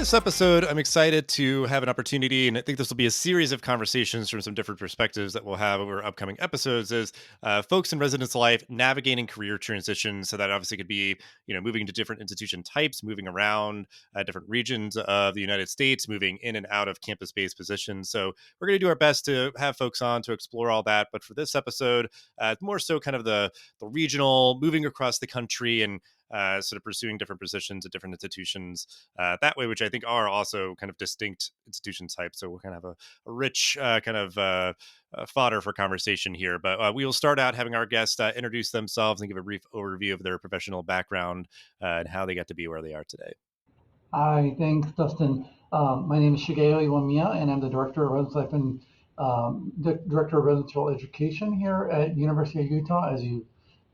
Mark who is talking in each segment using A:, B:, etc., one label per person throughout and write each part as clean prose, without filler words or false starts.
A: This episode, I'm excited to have an opportunity, and I think this will be a series of conversations from some different perspectives that we'll have over upcoming episodes. Is folks in residence life navigating career transitions? So that obviously could be, moving to different institution types, moving around different regions of the United States, moving in and out of campus-based positions. So we're going to do our best to have folks on to explore all that. But for this episode, more so kind of the regional, moving across the country and sort of pursuing different positions at different institutions that way, which I think are also kind of distinct institution types. So we'll kind of have a rich fodder for conversation here. But we will start out having our guests introduce themselves and give a brief overview of their professional background and how they got to be where they are today.
B: Hi, thanks, Dustin. My name is Shigeo Iwamiya, and I'm the Director of Residence Life and the Director of Residential Education here at University of Utah. As you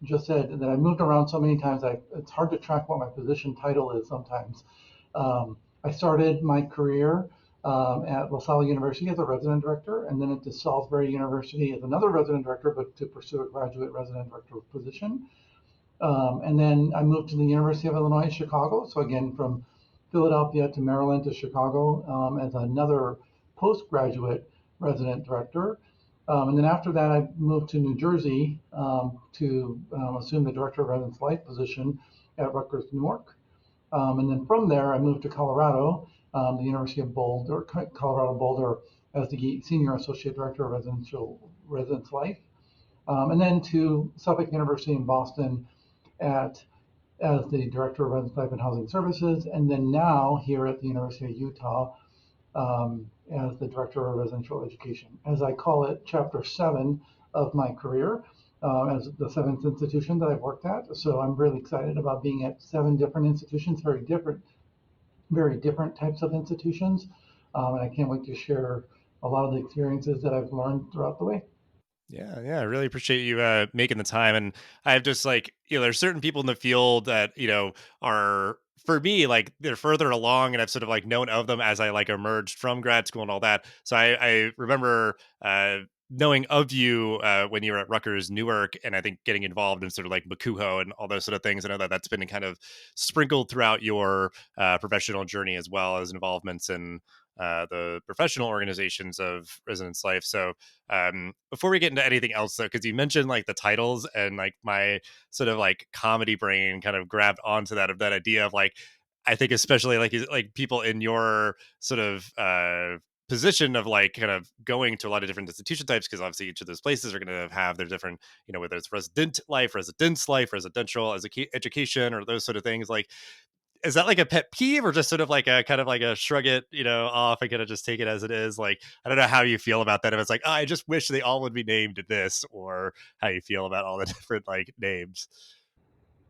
B: just said, that I moved around so many times, it's hard to track what my position title is sometimes. I started my career at LaSalle University as a resident director, and then at the Salisbury University as another resident director, but to pursue a graduate resident director position. And then I moved to the University of Illinois Chicago. So again, from Philadelphia to Maryland to Chicago as another postgraduate resident director. And then after that, I moved to New Jersey to assume the director of residence life position at Rutgers, Newark. And then from there, I moved to Colorado, the University of Boulder, Colorado Boulder, as the senior associate director of residence life. And then to Suffolk University in Boston at as the director of residence life and housing services, and then now here at the University of Utah as the director of residential education. As I call it, chapter 7 of my career as the seventh institution that I've worked at. So I'm really excited about being at 7 different institutions, very different types of institutions. And I can't wait to share a lot of the experiences that I've learned throughout the way.
A: Yeah, I really appreciate you making the time. And I've just like, there's certain people in the field that, are for me, like they're further along and I've sort of like known of them as I like emerged from grad school and all that. So I remember knowing of you when you were at Rutgers Newark and I think getting involved in sort of like Bakuho and all those sort of things. I know that that's been kind of sprinkled throughout your professional journey as well as involvements in the professional organizations of residence life. So before we get into anything else though, because you mentioned like the titles and like my sort of like comedy brain kind of grabbed onto that idea of like I think especially like people in your sort of position of like kind of going to a lot of different institution types because obviously each of those places are going to have their different, whether it's residence life, residential as education or those sort of things. Like is that like a pet peeve or just sort of like a kind of like a shrug it, off and kind of just take it as it is? Like, I don't know how you feel about that. If it's like, oh, I just wish they all would be named this, or how you feel about all the different like names.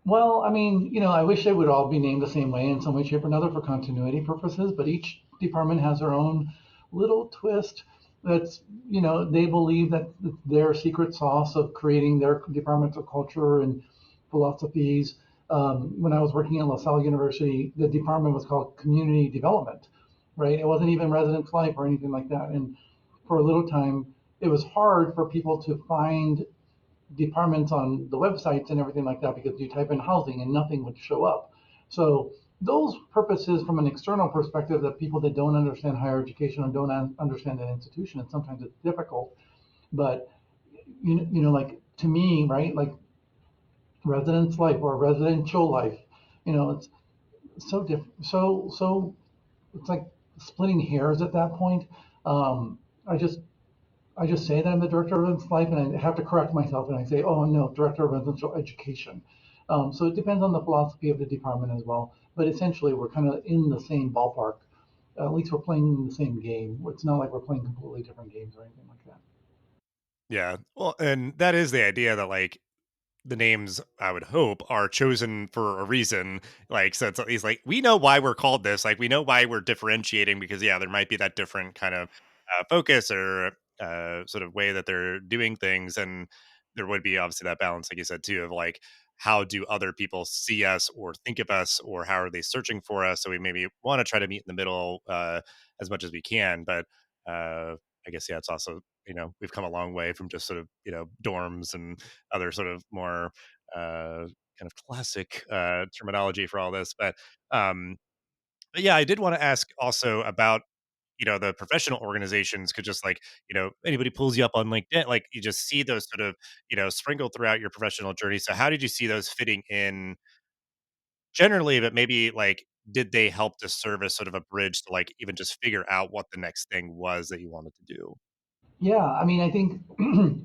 B: Well, I mean, I wish they would all be named the same way in some way, shape, or another for continuity purposes, but each department has their own little twist that's, they believe that their secret sauce of creating their departmental culture and philosophies. When I was working at LaSalle University, the department was called Community Development, right? It wasn't even residence life or anything like that. And for a little time, it was hard for people to find departments on the websites and everything like that because you type in housing and nothing would show up. So those purposes from an external perspective that people that don't understand higher education or don't understand an institution, and sometimes it's difficult. But like to me, right, like residence life or residential life, it's so different. So it's like splitting hairs at that point. Um, I just I just say that I'm the director of residential life, and I have to correct myself, and I say, oh no, director of residential education. So it depends on the philosophy of the department as well. But essentially, we're kind of in the same ballpark. At least we're playing the same game. It's not like we're playing completely different games or anything like that.
A: Yeah. Well, and that is the idea that like the names I would hope are chosen for a reason. Like, so it's at least like we know why we're called this. Like, we know why we're differentiating because yeah, there might be that different kind of focus or sort of way that they're doing things, and there would be obviously that balance, like you said too, of like how do other people see us or think of us, or how are they searching for us? So we maybe want to try to meet in the middle as much as we can, but I guess yeah, it's also we've come a long way from just sort of dorms and other sort of more kind of classic terminology for all this. But um, But yeah, I did want to ask also about, the professional organizations could just like, anybody pulls you up on LinkedIn, like you just see those sort of, sprinkled throughout your professional journey. So how did you see those fitting in generally, but maybe like did they help to serve as sort of a bridge to like even just figure out what the next thing was that you wanted to do?
B: Yeah, I mean, I think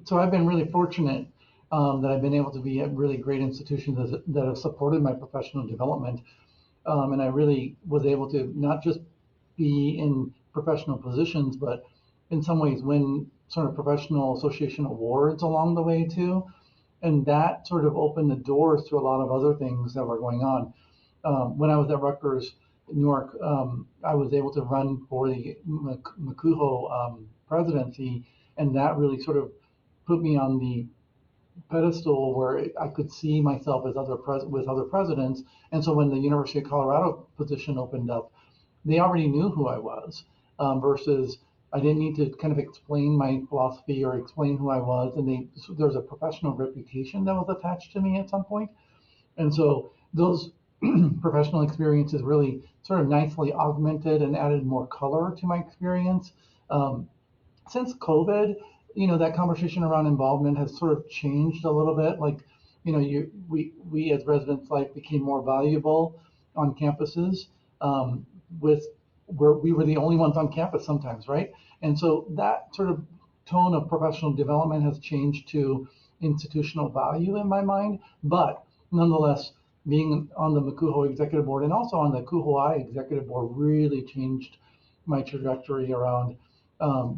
B: so. I've been really fortunate that I've been able to be at really great institutions that have supported my professional development. And I really was able to not just be in professional positions, but in some ways win sort of professional association awards along the way too. And that sort of opened the doors to a lot of other things that were going on. When I was at Rutgers, New York, I was able to run for the Makuho presidency, and that really sort of put me on the pedestal where I could see myself as with other presidents. And so when the University of Colorado position opened up, they already knew who I was, versus I didn't need to kind of explain my philosophy or explain who I was. And so there's a professional reputation that was attached to me at some point. And so those professional experiences really sort of nicely augmented and added more color to my experience. Um, since COVID, that conversation around involvement has sort of changed a little bit. Like, we as residents like became more valuable on campuses, with where we were the only ones on campus sometimes, right? And so that sort of tone of professional development has changed to institutional value in my mind. But nonetheless, being on the Makuho executive board and also on the Kuhoai executive board really changed my trajectory around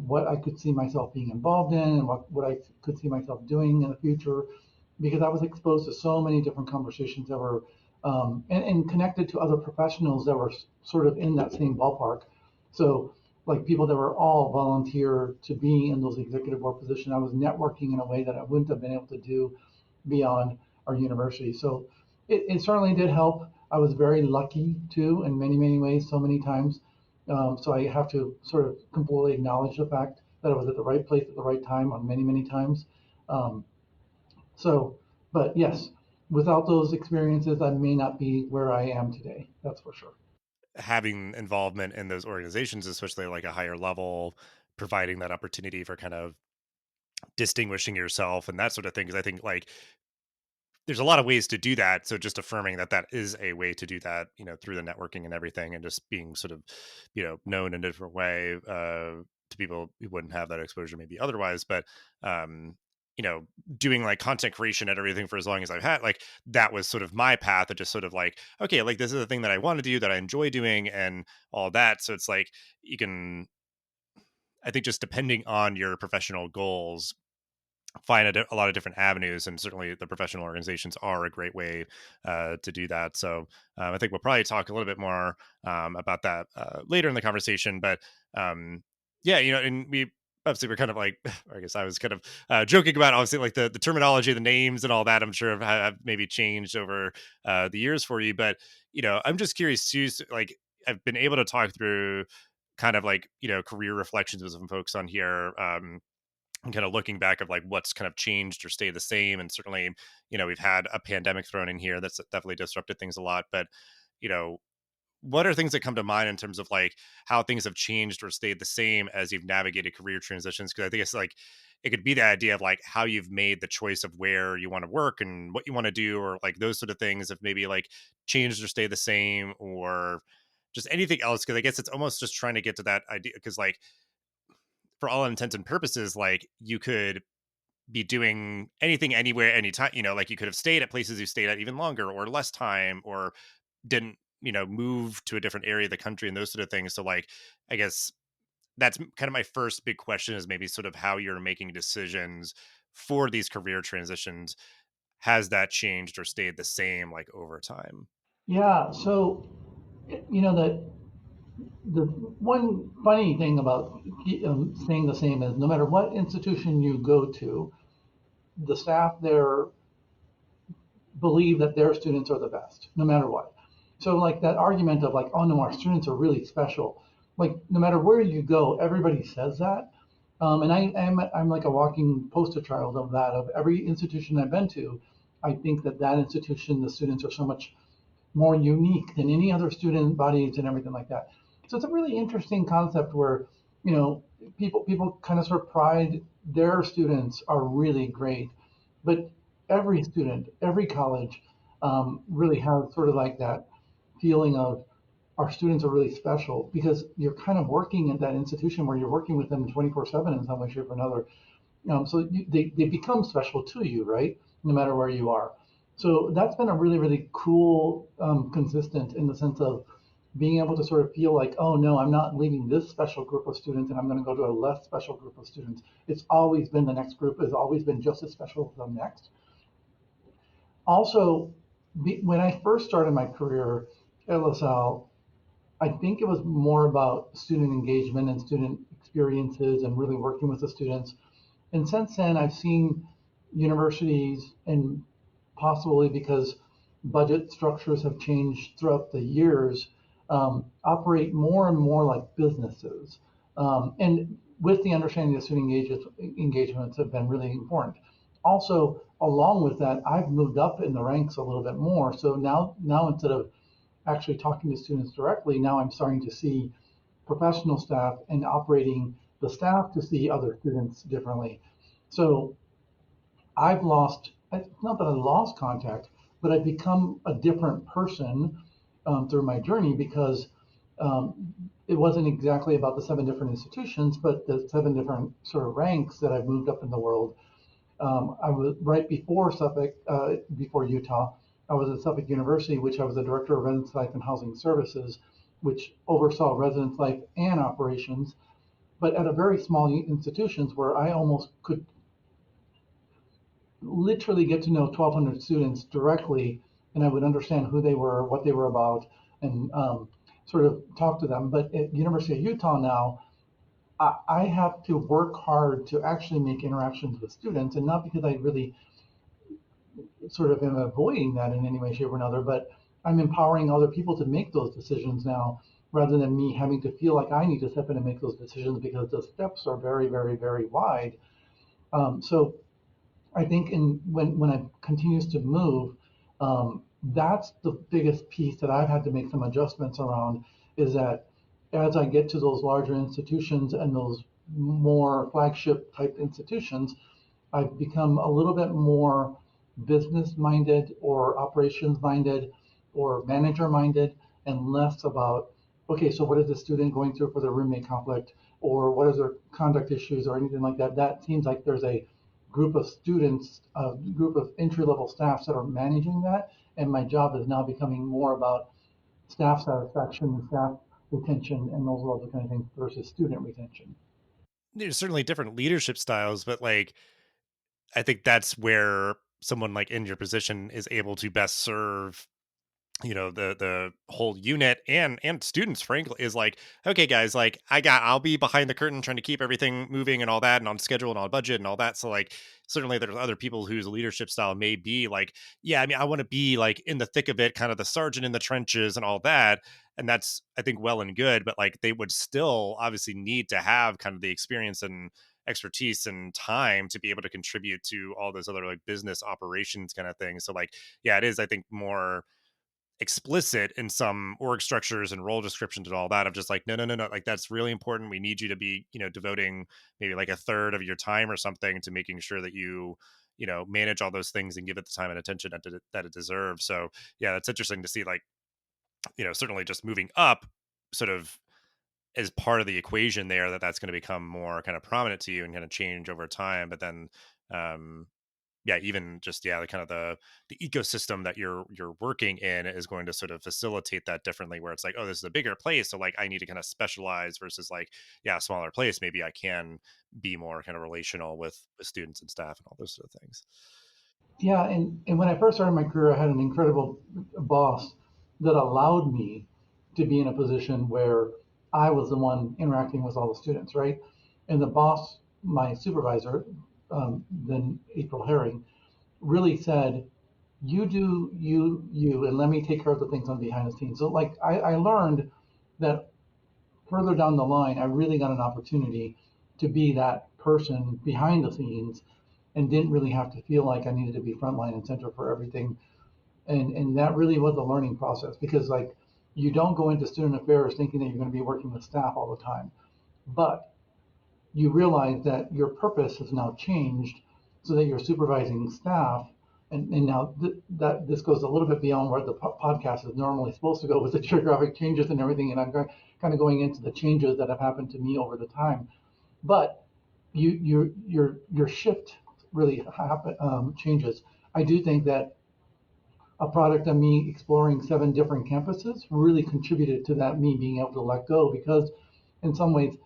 B: what I could see myself being involved in and what I could see myself doing in the future, because I was exposed to so many different conversations that were and connected to other professionals that were sort of in that same ballpark. So, like people that were all volunteer to be in those executive board positions, I was networking in a way that I wouldn't have been able to do beyond our university. So, it certainly did help. I was very lucky too, in many, many ways, so many times. So I have to sort of completely acknowledge the fact that I was at the right place at the right time on many, many times. Um, so, but yes, without those experiences, I may not be where I am today. That's for sure.
A: Having involvement in those organizations, especially like a higher level, providing that opportunity for kind of distinguishing yourself and that sort of thing. Because I think like there's a lot of ways to do that. So just affirming that that is a way to do that, through the networking and everything, and just being sort of, known in a different way to people who wouldn't have that exposure maybe otherwise. But, um, you know, doing like content creation and everything for as long as I've had, like that was sort of my path of just sort of like, okay, like this is the thing that I want to do that I enjoy doing and all that. So it's like you can, I think, just depending on your professional goals, find a lot of different avenues, and certainly the professional organizations are a great way to do that. So I think we'll probably talk a little bit more about that later in the conversation. But yeah, and we obviously we're kind of like, I guess I was kind of joking about obviously like the terminology, the names, and all that. I'm sure have maybe changed over the years for you, but I'm just curious too. Like I've been able to talk through kind of like career reflections with some folks on here. And kind of looking back of like what's kind of changed or stayed the same. And certainly, we've had a pandemic thrown in here that's definitely disrupted things a lot. But, you know, what are things that come to mind in terms of like how things have changed or stayed the same as you've navigated career transitions? Because I think it's like it could be the idea of like how you've made the choice of where you want to work and what you want to do, or like those sort of things have maybe like changed or stayed the same, or just anything else. Because I guess it's almost just trying to get to that idea. Because like for all intents and purposes, like you could be doing anything, anywhere, anytime. Like you could have stayed at places you stayed at even longer or less time, or didn't, move to a different area of the country and those sort of things. So, like, I guess that's kind of my first big question is maybe sort of how you're making decisions for these career transitions. Has that changed or stayed the same like over time?
B: Yeah. So, that the one funny thing about staying the same is no matter what institution you go to, the staff there believe that their students are the best, no matter what. So, like that argument of like, oh no, our students are really special. Like, no matter where you go, everybody says that. And I'm like a walking poster child of that. Of every institution I've been to, I think that institution, the students are so much more unique than any other student bodies and everything like that. So it's a really interesting concept where, you know, people kind of sort of pride their students are really great, but every student, every college really has sort of like that feeling of our students are really special because you're kind of working at that institution where you're working with them 24/7 in some way, shape, or another. They become special to you, right? No matter where you are. So that's been a really, really cool consistent in the sense of being able to sort of feel like, oh no, I'm not leaving this special group of students and I'm going to go to a less special group of students. It's always been the next group has always been just as special as the next. Also, when I first started my career at LaSalle, I think it was more about student engagement and student experiences and really working with the students. And since then, I've seen universities, and possibly because budget structures have changed throughout the years, operate more and more like businesses. And with the understanding that engagements have been really important. Also, along with that, I've moved up in the ranks a little bit more. So now instead of actually talking to students directly, now I'm starting to see professional staff and operating the staff to see other students differently. So I've lost, not that I lost contact, but I've become a different person through my journey because it wasn't exactly about the 7 different institutions, but the 7 different sort of ranks that I've moved up in the world. I was right before Suffolk, before Utah. I was at Suffolk University, which I was the director of residence life and housing services, which oversaw residence life and operations, but at a very small institutions where I almost could literally get to know 1,200 students directly, and I would understand who they were, what they were about, and sort of talk to them. But at University of Utah now, I have to work hard to actually make interactions with students, and not because I really sort of am avoiding that in any way, shape, or another, but I'm empowering other people to make those decisions now rather than me having to feel like I need to step in and make those decisions because the steps are very, very, very wide. So I think when it continues to move, that's the biggest piece that I've had to make some adjustments around is that as I get to those larger institutions and those more flagship type institutions, I've become a little bit more business minded or operations minded or manager minded and less about, okay, so what is the student going through for their roommate conflict or what is their conduct issues or anything like that. That seems like there's a group of students, a group of entry level staffs that are managing that. And my job is now becoming more about staff satisfaction, staff retention, and those other kind of things versus student retention.
A: There's certainly different leadership styles, but like I think that's where someone like in your position is able to best serve the whole unit and students frankly is like, okay guys, like I'll be behind the curtain trying to keep everything moving and all that and on schedule and on budget and all that. So like certainly there's other people whose leadership style may be like, yeah, I mean I want to be like in the thick of it, kind of the sergeant in the trenches and all that. And that's I think well and good, but like they would still obviously need to have kind of the experience and expertise and time to be able to contribute to all those other like business operations kind of things. So like yeah, it is I think more explicit in some org structures and role descriptions and all that of just like no no no no, like that's really important, we need you to be devoting maybe like a third of your time or something to making sure that you manage all those things and give it the time and attention that it deserves. So yeah, that's interesting to see like certainly just moving up sort of as part of the equation there, that's going to become more kind of prominent to you and kind of change over time. But then um yeah, even just yeah, the kind of the ecosystem that you're working in is going to sort of facilitate that differently, where it's like, oh, this is a bigger place, so like I need to kind of specialize versus like, yeah, a smaller place, maybe I can be more kind of relational with students and staff and all those sort of things.
B: Yeah, and when I first started my career, I had an incredible boss that allowed me to be in a position where I was the one interacting with all the students, right? And the boss, my supervisor, then April Herring, really said, "You do you, and let me take care of the things on behind the scenes." So, like, I learned that further down the line, I really got an opportunity to be that person behind the scenes and didn't really have to feel like I needed to be frontline and center for everything And that really was a learning process because like you don't go into student affairs thinking that you're going to be working with staff all the time, but you realize that your purpose has now changed so that you're supervising staff. And now that this goes a little bit beyond where the podcast is normally supposed to go with the geographic changes and everything. And I'm kind of going into the changes that have happened to me over the time. But your shift really changes. I do think that a product of me exploring 7 different campuses really contributed to that me being able to let go because in some ways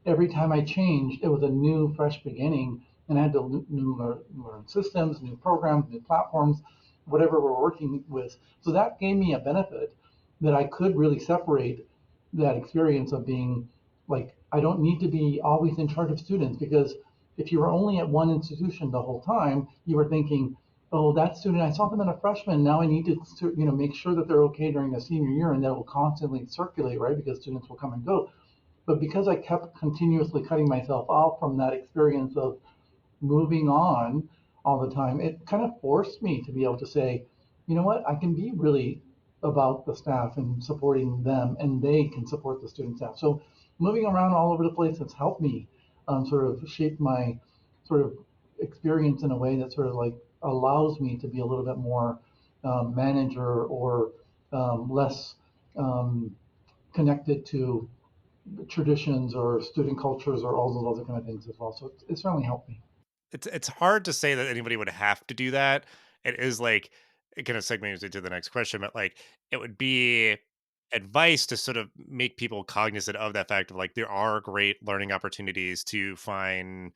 B: every time I changed, it was a new, fresh beginning, and I had to learn systems, new programs, new platforms, whatever we're working with. So that gave me a benefit that I could really separate that experience of being like, I don't need to be always in charge of students because if you were only at one institution the whole time, you were thinking, oh, that student, I saw them in a freshman. Now I need to, make sure that they're okay during the senior year, and that will constantly circulate, right? Because students will come and go. But because I kept continuously cutting myself off from that experience of moving on all the time, it kind of forced me to be able to say, you know what, I can be really about the staff and supporting them, and they can support the student staff. So moving around all over the place has helped me sort of shape my sort of experience in a way that sort of like allows me to be a little bit more manager or less connected to traditions or student cultures or all those other kind of things as well. So it's certainly helped me.
A: It's hard to say that anybody would have to do that. It is like it kind of segues into the next question, but like it would be advice to sort of make people cognizant of that fact of like there are great learning opportunities to find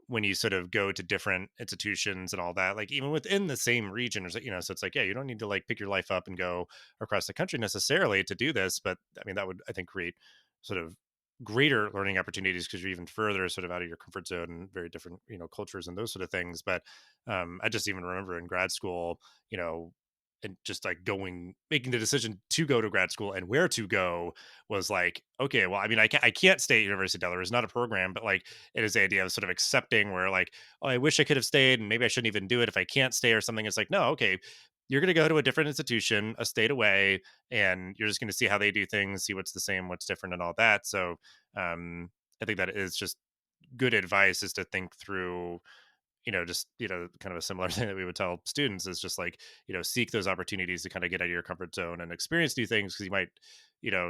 A: when you sort of go to different institutions and all that, like even within the same region, or so it's like, yeah, you don't need to like pick your life up and go across the country necessarily to do this, but I mean that would I think create sort of greater learning opportunities because you're even further sort of out of your comfort zone and very different cultures and those sort of things. But I just even remember in grad school, you know and just like making the decision to go to grad school and where to go was like, okay, well, I mean, I can't stay at University of Delaware. It's not a program, but like it is the idea of sort of accepting where like, oh, I wish I could have stayed and maybe I shouldn't even do it if I can't stay or something. It's like, no, okay, you're going to go to a different institution, a state away, and you're just going to see how they do things, see what's the same, what's different, and all that. So, um, I think that is just good advice is to think through just kind of a similar thing that we would tell students is just like seek those opportunities to kind of get out of your comfort zone and experience new things because you might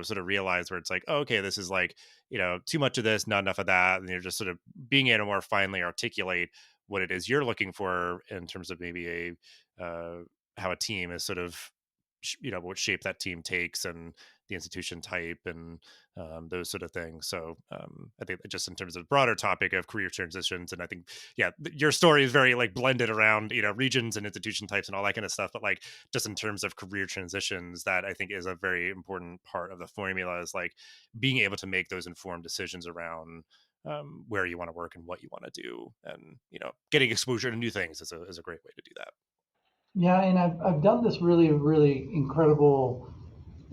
A: sort of realize where it's like, oh, okay, this is like too much of this, not enough of that, and you're just sort of being able to more finely articulate what it is you're looking for in terms of maybe how a team is sort of what shape that team takes and the institution type and those sort of things. So I think just in terms of the broader topic of career transitions, and I think your story is very like blended around regions and institution types and all that kind of stuff. But like just in terms of career transitions, that I think is a very important part of the formula is like being able to make those informed decisions around where you want to work and what you want to do, and getting exposure to new things is a great way to do that.
B: Yeah, and I've done this really, really incredible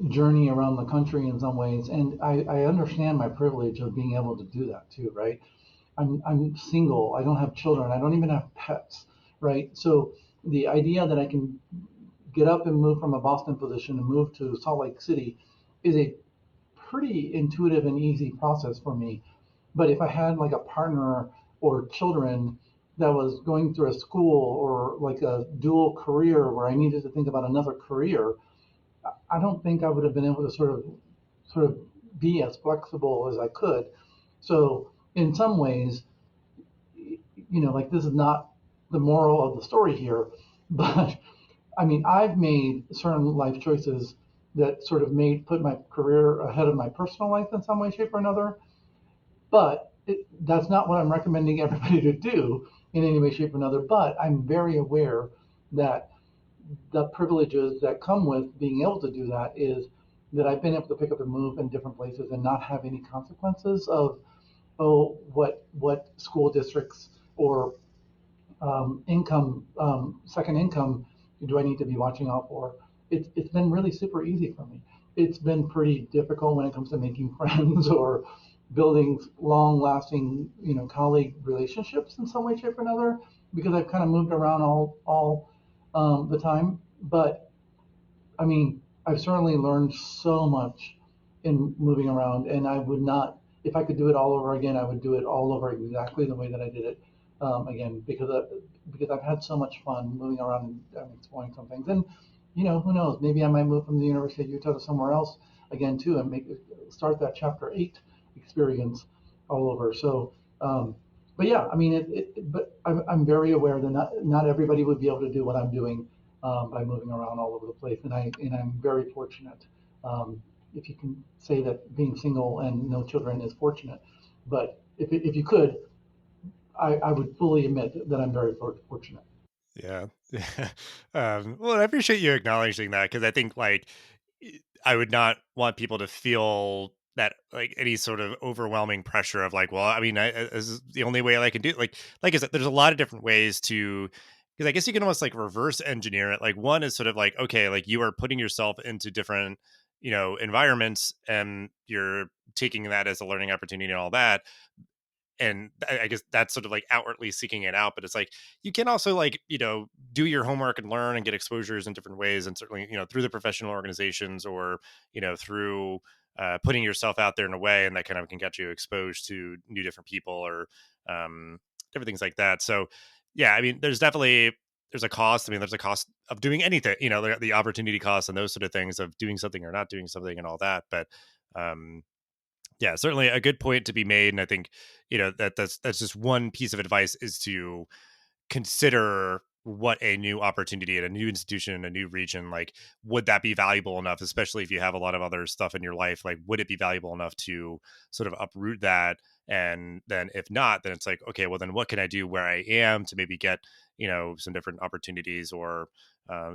B: journey around the country in some ways, and I understand my privilege of being able to do that too, right? I'm single, I don't have children, I don't even have pets, right? So the idea that I can get up and move from a Boston position and move to Salt Lake City is a pretty intuitive and easy process for me. But if I had like a partner or children that was going through a school or like a dual career where I needed to think about another career, I don't think I would have been able to sort of be as flexible as I could. So in some ways, like this is not the moral of the story here, but I mean, I've made certain life choices that sort of put my career ahead of my personal life in some way, shape, or another. But that's not what I'm recommending everybody to do in any way, shape, or another. But I'm very aware that the privileges that come with being able to do that is that I've been able to pick up and move in different places and not have any consequences of, oh, what school districts or second income do I need to be watching out for? It's been really super easy for me. It's been pretty difficult when it comes to making friends or building long lasting, colleague relationships in some way, shape, or another, because I've kind of moved around all the time. But I mean, I've certainly learned so much in moving around, and I would not, if I could do it all over again, I would do it all over exactly the way that I did it again, because I've had so much fun moving around and exploring some things. And who knows? Maybe I might move from the University of Utah to somewhere else again too, and start that Chapter 8 experience all over. So, but yeah, I mean, but I'm very aware that not everybody would be able to do what I'm doing by moving around all over the place. And I'm very fortunate. If you can say that being single and no children is fortunate, but if you could, I would fully admit that I'm very fortunate.
A: Yeah. Well, I appreciate you acknowledging that because I think I would not want people to feel that like any sort of overwhelming pressure of like, well, I mean, this is the only way I can do it. Like I said, there's a lot of different ways to, because I guess you can almost like reverse engineer it. Like one is sort of like, okay, like you are putting yourself into different, environments and you're taking that as a learning opportunity and all that, and I guess that's sort of like outwardly seeking it out. But it's like you can also like do your homework and learn and get exposures in different ways, and certainly through the professional organizations or through putting yourself out there in a way, and that kind of can get you exposed to new different people or different things like that. So yeah, I mean, there's a cost. I mean, there's a cost of doing anything. The opportunity cost and those sort of things of doing something or not doing something and all that. But um, yeah, certainly a good point to be made, and I think that's just one piece of advice is to consider what a new opportunity at a new institution in a new region, like would that be valuable enough, especially if you have a lot of other stuff in your life, like would it be valuable enough to sort of uproot that? And then if not, then it's like, okay, well then what can I do where I am to maybe get some different opportunities or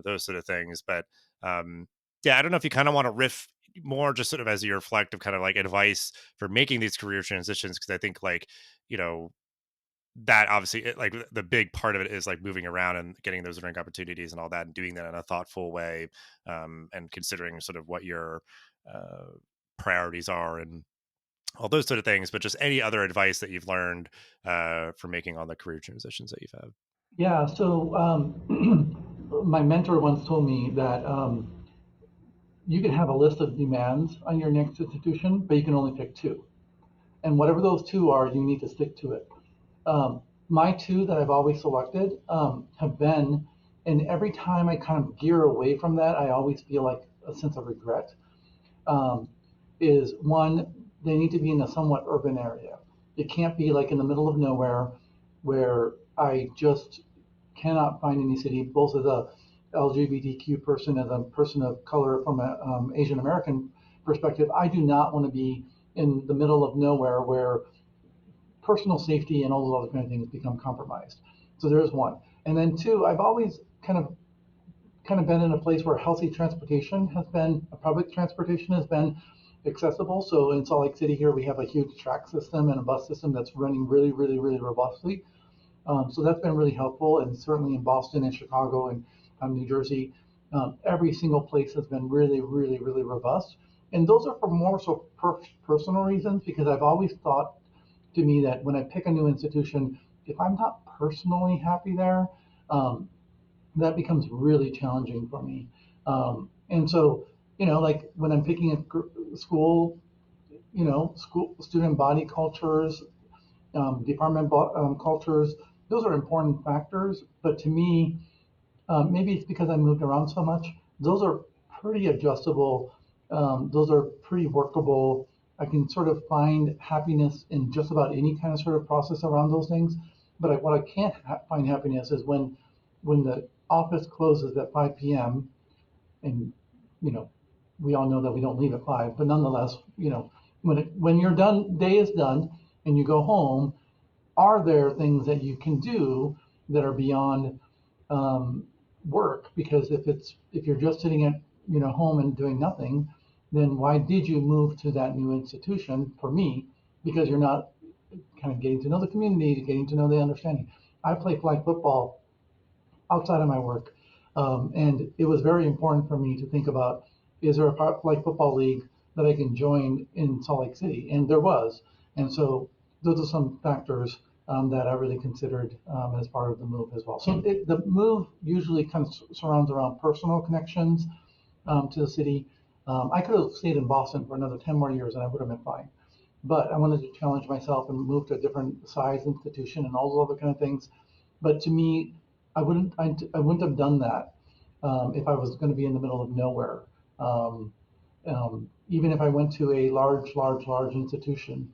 A: those sort of things. But yeah, I don't know if you kind of want to riff more just sort of as you reflect of kind of like advice for making these career transitions, because I think like you know that obviously like the big part of it is like moving around and getting those learning opportunities and all that, and doing that in a thoughtful way, and considering sort of what your uh, priorities are and all those sort of things. But just any other advice that you've learned from making all the career transitions that you've had.
B: Yeah. So my mentor once told me that you can have a list of demands on your next institution, but you can only pick two. And whatever those two are, you need to stick to it. My two that I've always selected have been, and every time I kind of gear away from that, I always feel like a sense of regret. Um, is one, they need to be in a somewhat urban area. It can't be like in the middle of nowhere where I just cannot find any city, both as a LGBTQ person, as a person of color from an Asian American perspective. I do not want to be in the middle of nowhere where personal safety and all those other kind of things become compromised. So there's one. And then two, I've always kind of been in a place where healthy transportation has been, public transportation has been accessible. So in Salt Lake City here, we have a huge track system and a bus system that's running really, really, really robustly. So that's been really helpful, and certainly in Boston and Chicago and New Jersey, every single place has been really, really, really robust. And those are for more so personal reasons, because I've always thought to me that when I pick a new institution, if I'm not personally happy there, um, that becomes really challenging for me. And so, like when I'm picking a school, school student body cultures, department cultures, those are important factors. But to me, maybe it's because I moved around so much. Those are pretty adjustable. Those are pretty workable. I can sort of find happiness in just about any kind of sort of process around those things. But what I can't find happiness is when the office closes at 5 p.m. and you know we all know that we don't leave at 5, but nonetheless, when your day is done and you go home, are there things that you can do that are beyond um, work? Because if you're just sitting at home and doing nothing, then why did you move to that new institution? For me, because you're not kind of getting to know the community, getting to know the understanding. I play flag football outside of my work, and it was very important for me to think about, is there a flag football league that I can join in Salt Lake City? And there was. And so those are some factors that I really considered as part of the move as well. So the move usually kind of surrounds around personal connections to the city. I could have stayed in Boston for another 10 more years and I would have been fine. But I wanted to challenge myself and move to a different size institution and all those other kind of things. But to me, I wouldn't have done that if I was going to be in the middle of nowhere. Um, Even if I went to a large institution,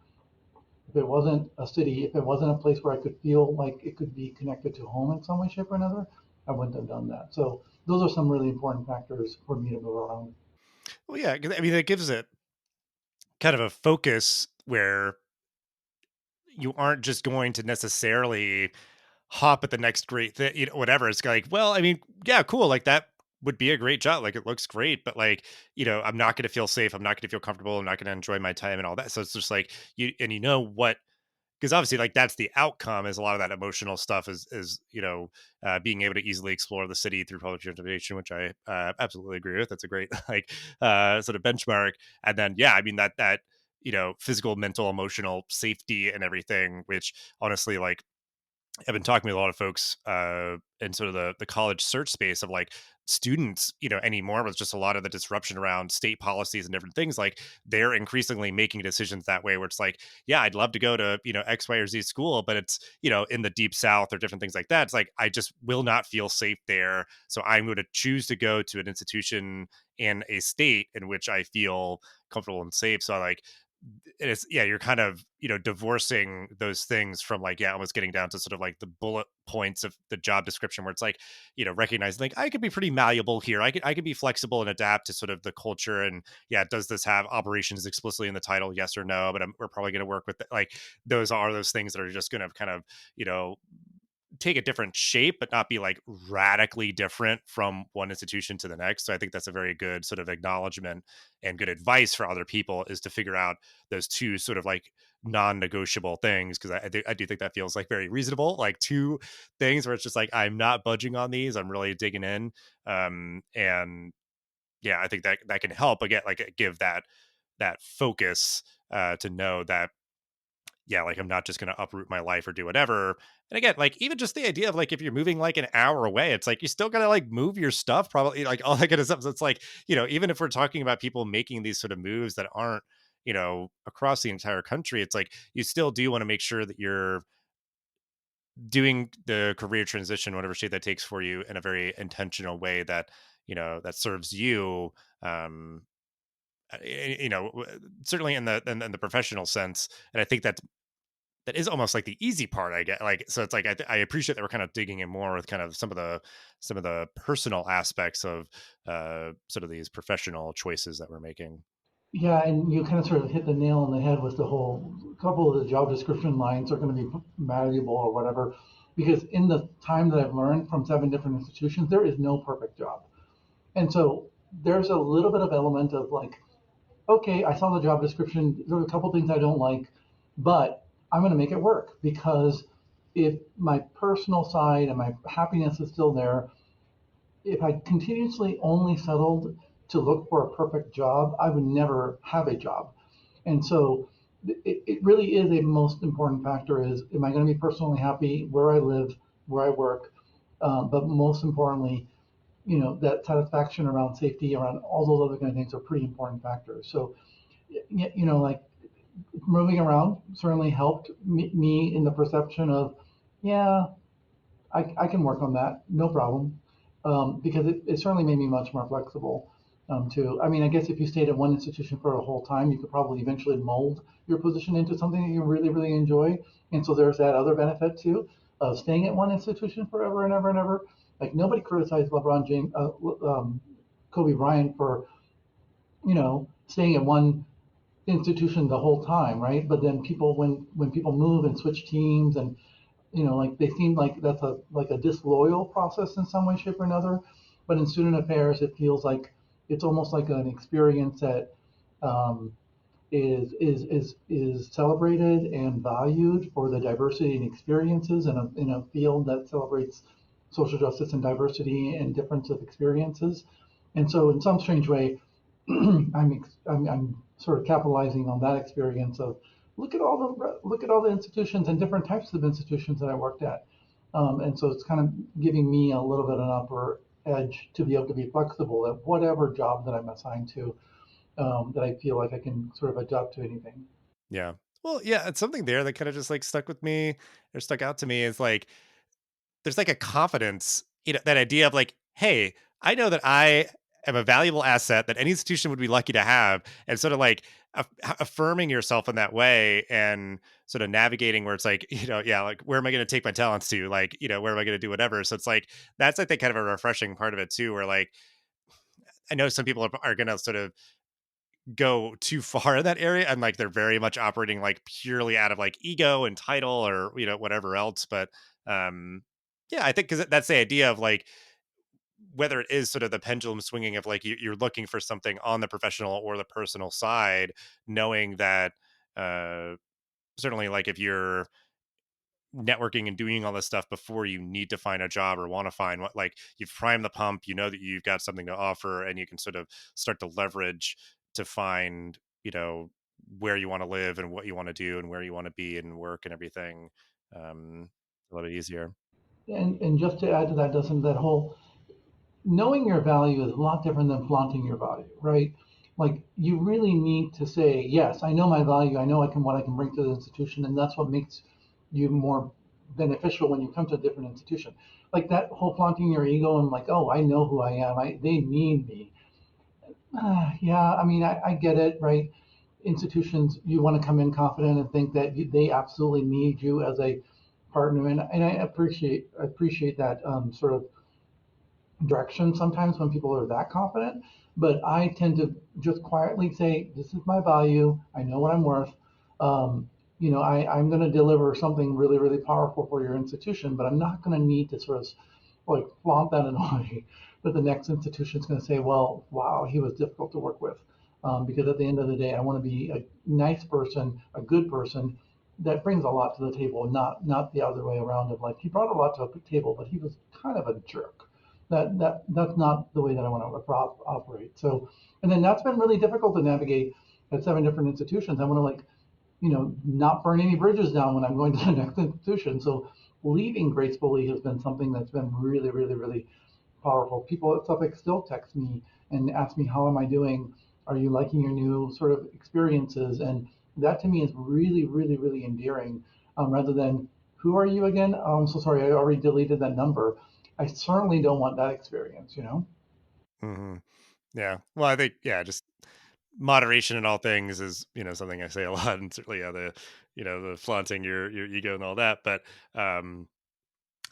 B: if it wasn't a city, if it wasn't a place where I could feel like it could be connected to home in some way, shape, or another, I wouldn't have done that. So those are some really important factors for me to move around.
A: Well, yeah, 'cause, I mean, it gives it kind of a focus where you aren't just going to necessarily hop at the next great thing, whatever. It's like, well, I mean, yeah, cool. Like that would be a great job. Like it looks great, but like, I'm not going to feel safe. I'm not going to feel comfortable. I'm not going to enjoy my time and all that. So it's just like and you know what, because obviously like that's the outcome is a lot of that emotional stuff is being able to easily explore the city through public transportation, which I absolutely agree with. That's a great like sort of benchmark. And then yeah, I mean that physical, mental, emotional safety and everything, which honestly like I've been talking with a lot of folks in sort of the college search space of like students, anymore with just a lot of the disruption around state policies and different things. Like they're increasingly making decisions that way, where it's like, yeah, I'd love to go to X, Y, or Z school, but it's in the deep South or different things like that. It's like I just will not feel safe there, so I'm going to choose to go to an institution in a state in which I feel comfortable and safe. So like it's yeah, you're kind of divorcing those things from like yeah, almost getting down to sort of like the bullet points of the job description, where it's like recognizing like I could be pretty malleable here. I could be flexible and adapt to sort of the culture. And yeah, does this have operations explicitly in the title, yes or no? But we're probably going to work with it. Like those are those things that are just going to kind of take a different shape, but not be like radically different from one institution to the next. So I think that's a very good sort of acknowledgement and good advice for other people, is to figure out those two sort of like non-negotiable things. Cause I do think that feels like very reasonable, like two things where it's just like, I'm not budging on these. I'm really digging in. And yeah, I think that can help again, like give that focus to know that yeah, like I'm not just going to uproot my life or do whatever. And again, like even just the idea of like if you're moving like an hour away, it's like you still got to like move your stuff, probably like all that kind of stuff. So it's like, even if we're talking about people making these sort of moves that aren't, across the entire country, it's like you still do want to make sure that you're doing the career transition, whatever shape that takes for you, in a very intentional way that, that serves you. Um, certainly in the professional sense. And I think that is almost like the easy part, I get. Like so it's like I appreciate that we're kind of digging in more with kind of some of the personal aspects of sort of these professional choices that we're making.
B: Yeah, and you kind of sort of hit the nail on the head with the whole couple of the job description lines are going to be malleable or whatever. Because in the time that I've learned from 7 different institutions, there is no perfect job. And so there's a little bit of element of like, okay, I saw the job description. There are a couple things I don't like, but I'm going to make it work because if my personal side and my happiness is still there, if I continuously only settled to look for a perfect job, I would never have a job. And so it really is a most important factor is, am I going to be personally happy where I live, where I work? But most importantly, that satisfaction around safety, around all those other kind of things are pretty important factors. So, like moving around certainly helped me in the perception of, yeah, I can work on that, no problem, because it certainly made me much more flexible. Too. I mean, I guess if you stayed at one institution for a whole time, you could probably eventually mold your position into something that you really, really enjoy. And so there's that other benefit too of staying at one institution forever and ever and ever. Like nobody criticized LeBron James, Kobe Bryant for staying at one institution the whole time, right? But then people, when people move and switch teams and like they seem like that's a disloyal process in some way, shape, or another. But in student affairs, it feels like it's almost like an experience that um, is celebrated and valued for the diversity and experiences in a field that celebrates social justice and diversity and difference of experiences. And so, in some strange way, I'm sort of capitalizing on that experience of look at all the institutions and different types of institutions that I worked at. And so it's kind of giving me a little bit of an upper edge to be able to be flexible at whatever job that I'm assigned to, that I feel like I can sort of adapt to anything.
A: Yeah. Well, yeah, it's something there that kind of just like stuck with me or stuck out to me is like there's like a confidence, that idea of like, hey, I know that I am a valuable asset that any institution would be lucky to have, and sort of like affirming yourself in that way and sort of navigating where it's like, yeah, like where am I going to take my talents to? Like, where am I going to do whatever? So it's like that's I think kind of a refreshing part of it too, where like I know some people are going to sort of go too far in that area and like they're very much operating like purely out of like ego and title or whatever else but yeah I think because that's the idea of like whether it is sort of the pendulum swinging of like you're looking for something on the professional or the personal side knowing that uh certainly like if you're networking and doing all this stuff before you need to find a job or want to find what like you've primed the pump, you know that you've got something to offer and you can sort of start to leverage to find, where you want to live and what you want to do and where you want to be and work and everything a little bit easier.
B: And just to add to that, doesn't that whole knowing your value is a lot different than flaunting your value, right? Like you really need to say, yes, I know my value, I know I can what I can bring to the institution, and that's what makes you more beneficial when you come to a different institution. Like that whole flaunting your ego and like, oh, I know who I am, they need me. Yeah, I mean, I get it, right? Institutions, you want to come in confident and think that they absolutely need you as a partner, and I appreciate that sort of direction sometimes when people are that confident, but I tend to just quietly say, "This is my value. I know what I'm worth. Um, I'm going to deliver something really, really powerful for your institution, but I'm not going to need to sort of like flaunt that in a way that the next institution is going to say, well, wow, he was difficult to work with." Because at the end of the day, I want to be a nice person, a good person that brings a lot to the table, not the other way around of like he brought a lot to the table, but he was kind of a jerk. That's not the way that I want to operate. So, and then that's been really difficult to navigate at seven different institutions. I want to like not burn any bridges down when I'm going to the next institution. So leaving gracefully has been something that's been really, really, really powerful. People at Suffolk still text me and ask me, how am I doing? Are you liking your new sort of experiences? And that to me is really, really, really endearing, rather than, who are you again? Oh, I'm so sorry, I already deleted that number. I certainly don't want that experience.
A: Hmm. Yeah, well I think yeah just moderation in all things is something I say a lot and certainly yeah the flaunting your ego and all that but um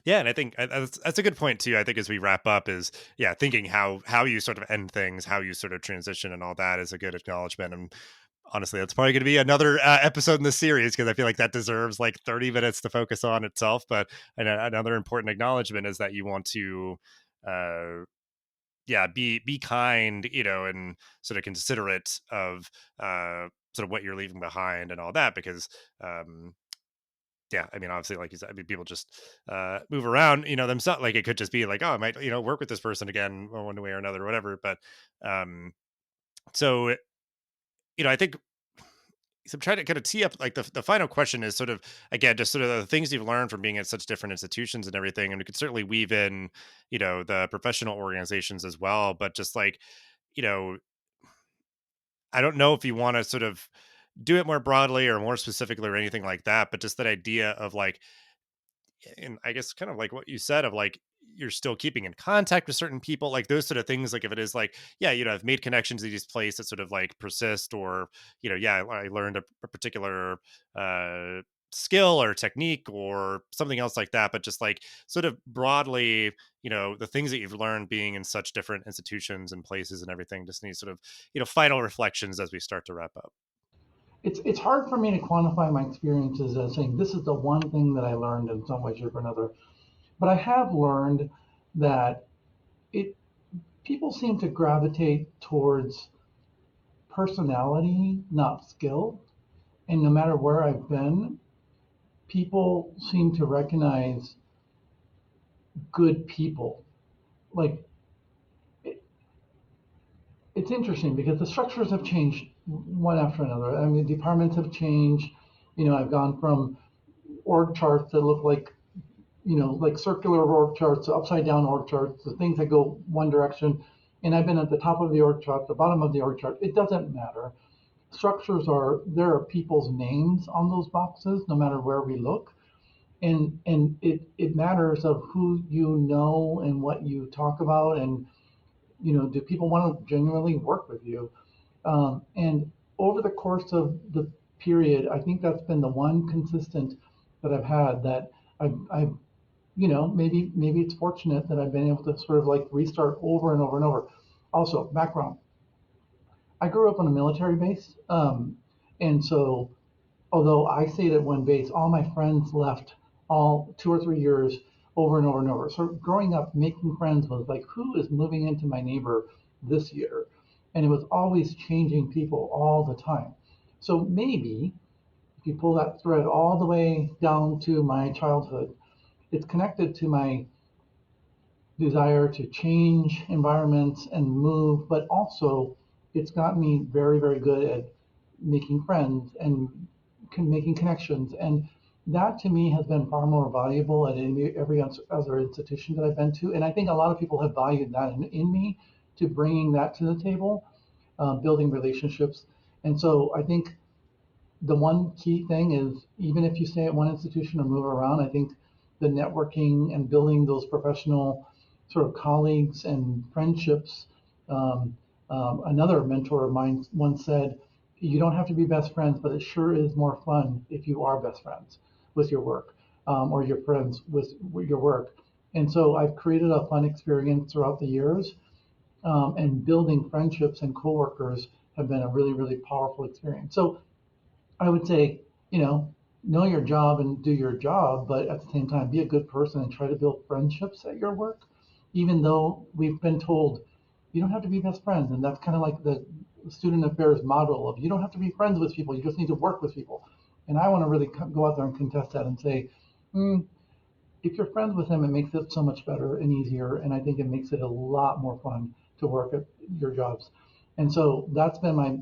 A: yeah, and I think that's a good point too. I think as we wrap up, is yeah, thinking how you sort of end things, how you sort of transition, and all that is a good acknowledgement. And honestly, that's probably going to be another episode in the series because I feel like that deserves like 30 minutes to focus on itself. But another important acknowledgement is that you want to, uh, yeah, be kind, and sort of considerate of sort of what you're leaving behind and all that because um yeah, I mean, obviously, like you said, I mean, people just move around, themselves. Like it could just be like, oh, I might, work with this person again one way or another, or whatever. But um, so I think so. I'm trying to kind of tee up like the final question is sort of again just sort of the things you've learned from being at such different institutions and everything, and we could certainly weave in, the professional organizations as well. But just like, you know, I don't know if you want to sort of do it more broadly or more specifically or anything like that, but just that idea of like and I guess kind of like what you said of like you're still keeping in contact with certain people, like those sort of things. Like if it is like, yeah, I've made connections in these places that sort of like persist, or yeah, I learned a particular uh, skill or technique or something else like that. But just like sort of broadly, the things that you've learned being in such different institutions and places and everything. Just need sort of final reflections as we start to wrap up.
B: It's hard for me to quantify my experiences as saying this is the one thing that I learned in some way, shape, or another. But I have learned that it people seem to gravitate towards personality, not skill. And no matter where I've been, people seem to recognize good people. Like it, it's interesting because the structures have changed one after another. I mean, departments have changed. I've gone from org charts that look like, like circular org charts, upside down org charts, the things that go one direction. And I've been at the top of the org chart, the bottom of the org chart. It doesn't matter. There are people's names on those boxes, no matter where we look. And it matters of who you know and what you talk about. And, do people want to genuinely work with you? And over the course of the period, I think that's been the one consistent that I've had, that I've maybe it's fortunate that I've been able to sort of like restart over and over and over. Also, background. I grew up on a military base, and so although I stayed at one base, all my friends left all 2 or 3 years over and over and over. So growing up, making friends was like, who is moving into my neighbor this year? And it was always changing people all the time. So maybe if you pull that thread all the way down to my childhood, it's connected to my desire to change environments and move, but also it's got me very, very good at making friends and making connections. And that to me has been far more valuable at every other institution that I've been to. And I think a lot of people have valued that in me, to bringing that to the table, building relationships. And so I think the one key thing is, even if you stay at one institution or move around, I think the networking and building those professional sort of colleagues and friendships. Another mentor of mine once said, "You don't have to be best friends, but it sure is more fun if you are best friends with your work, or your friends with your work." And so I've created a fun experience throughout the years, and building friendships and coworkers have been a really, really powerful experience. So I would say, know your job and do your job, but at the same time, be a good person and try to build friendships at your work, even though we've been told you don't have to be best friends. And that's kind of like the student affairs model of, you don't have to be friends with people, you just need to work with people. And I want to really go out there and contest that and say, mm, if you're friends with them, it makes it so much better and easier. And I think it makes it a lot more fun to work at your jobs. And so that's been my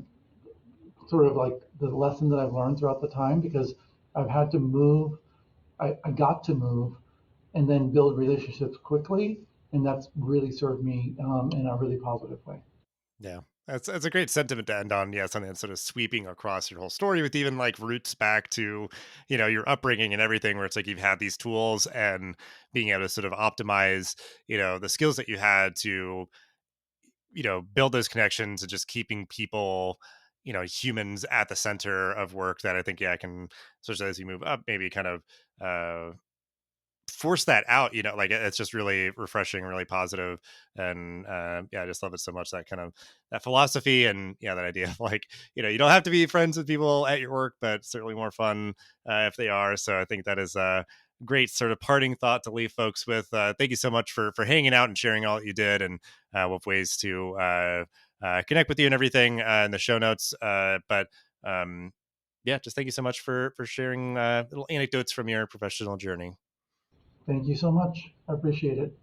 B: sort of like the lesson that I've learned throughout the time, because I've had to move. I got to move and then build relationships quickly. And that's really served me, in a really positive way.
A: Yeah. That's a great sentiment to end on. Yeah, something that's sort of sweeping across your whole story with even like roots back to, your upbringing and everything, where it's like you've had these tools and being able to sort of optimize, the skills that you had to, build those connections and just keeping people, humans at the center of work that I think, yeah, I can, especially as you move up, maybe kind of force that out, like it's just really refreshing, really positive. And yeah, I just love it so much, that kind of that philosophy. And yeah, that idea of like, you don't have to be friends with people at your work, but certainly more fun if they are. So I think that is a great sort of parting thought to leave folks with. Thank you so much for hanging out and sharing all that you did, and with ways to connect with you and everything in the show notes. But yeah, just thank you so much for sharing little anecdotes from your professional journey.
B: Thank you so much. I appreciate it.